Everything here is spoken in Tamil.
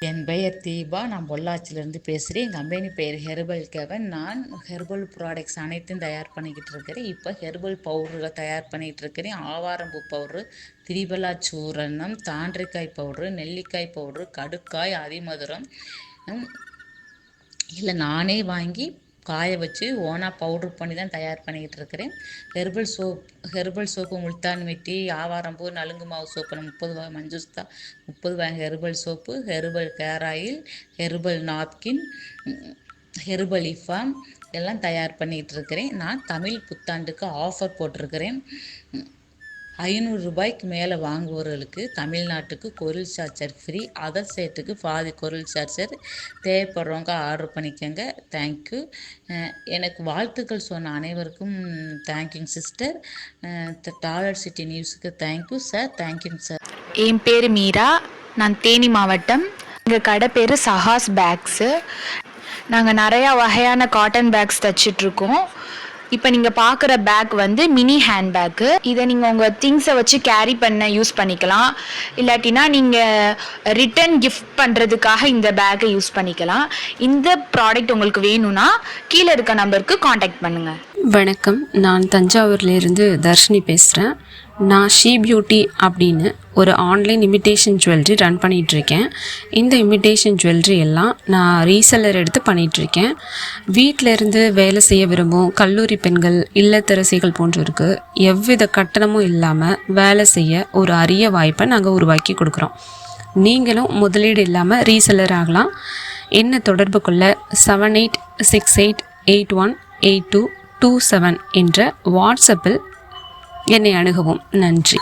என் பெயர் தீபா. நான் பொள்ளாச்சியிலேருந்து பேசுகிறேன். என் கம்பெனி பெயர் ஹெர்பல் கெவன். நான் ஹெர்பல் ப்ராடக்ட்ஸ் அனைத்தும் தயார் பண்ணிக்கிட்டு இருக்கிறேன். இப்போ ஹெர்பல் பவுடர்கள் தயார் பண்ணிகிட்டு இருக்கிறேன். ஆவாரம்பூ பவுட்ரு, திரிபலா சூரணம், தாண்டிக்காய் பவுட்ரு, நெல்லிக்காய் பவுட்ரு, கடுக்காய், அதிமதுரம் இல்லை நானே வாங்கி காய வச்சு ஓனாக பவுட்ரு பண்ணி தான் தயார் பண்ணிக்கிட்டு இருக்கிறேன். ஹெர்பல் சோப்பு, முல்தான் மிட்டி, ஆவாரம்பூ, நலுங்கு மாவு சோப்பு, 30 வகை மஞ்சுஸ்தா, 30 வகை herbal soap, herbal care oil, herbal napkin, herbal இஃபாம் எல்லாம் தயார் பண்ணிகிட்டு இருக்கிறேன். நான் தமிழ் புத்தாண்டுக்கு ஆஃபர் போட்டிருக்கிறேன். 500 ரூபாய்க்கு மேலே வாங்குபவர்களுக்கு தமிழ்நாட்டுக்கு கொரியர் சார்ஜர் ஃப்ரீ. அதர் ஸ்டேட்டுக்கு பாதி கொரியர் சார்ஜர். தேவைப்படுறவங்க ஆர்டர் பண்ணிக்கோங்க. தேங்க்யூ. எனக்கு வாழ்த்துக்கள் சொன்ன அனைவருக்கும் தேங்க்யூங்க சிஸ்டர். டாலர் சிட்டி நியூஸுக்கு தேங்க்யூ சார். தேங்க்யூங்க சார். என் பேர் மீரா. நான் தேனி மாவட்டம். எங்கள் கடை பேர் சஹாஸ் பேக்ஸு. நாங்கள் நிறையா வகையான காட்டன் பேக்ஸ் தைச்சிட்ருக்கோம். இப்போ நீங்கள் பார்க்குற பேக் வந்து மினி ஹேண்ட் பேக்கு. இதை நீங்கள் உங்கள் திங்ஸை வச்சு கேரி பண்ண யூஸ் பண்ணிக்கலாம். இல்லாட்டினா நீங்கள் ரிட்டன் கிஃப்ட் பண்ணுறதுக்காக இந்த பேக்கை யூஸ் பண்ணிக்கலாம். இந்த ப்ராடக்ட் உங்களுக்கு வேணும்னா கீழே இருக்க நம்பருக்கு காண்டாக்ட் பண்ணுங்கள். வணக்கம், நான் தஞ்சாவூர்லேருந்து தர்ஷினி பேசுகிறேன். நான் ஷீ பியூட்டி அப்படின்னு ஒரு ஆன்லைன் இமிட்டேஷன் ஜுவல்லரி ரன் பண்ணிகிட்ருக்கேன். இந்த இமிட்டேஷன் ஜுவல்லரி எல்லாம் நான் ரீசெல்லர் எடுத்து பண்ணிகிட்ருக்கேன். வீட்டிலேருந்து வேலை செய்ய விரும்பும் கல்லூரி பெண்கள், இல்லத்தரசிகள் போன்றோருக்கு எவ்வித கட்டணமும் இல்லாமல் வேலை செய்ய ஒரு அரிய வாய்ப்பை நாங்கள் உருவாக்கி கொடுக்குறோம். நீங்களும் முதலீடு இல்லாமல் ரீசெல்லர் ஆகலாம். என்ன தொடர்பு கொள்ள 7868818227 என்ற வாட்ஸ்அப்பில் என்னை அணுகவும். நன்றி.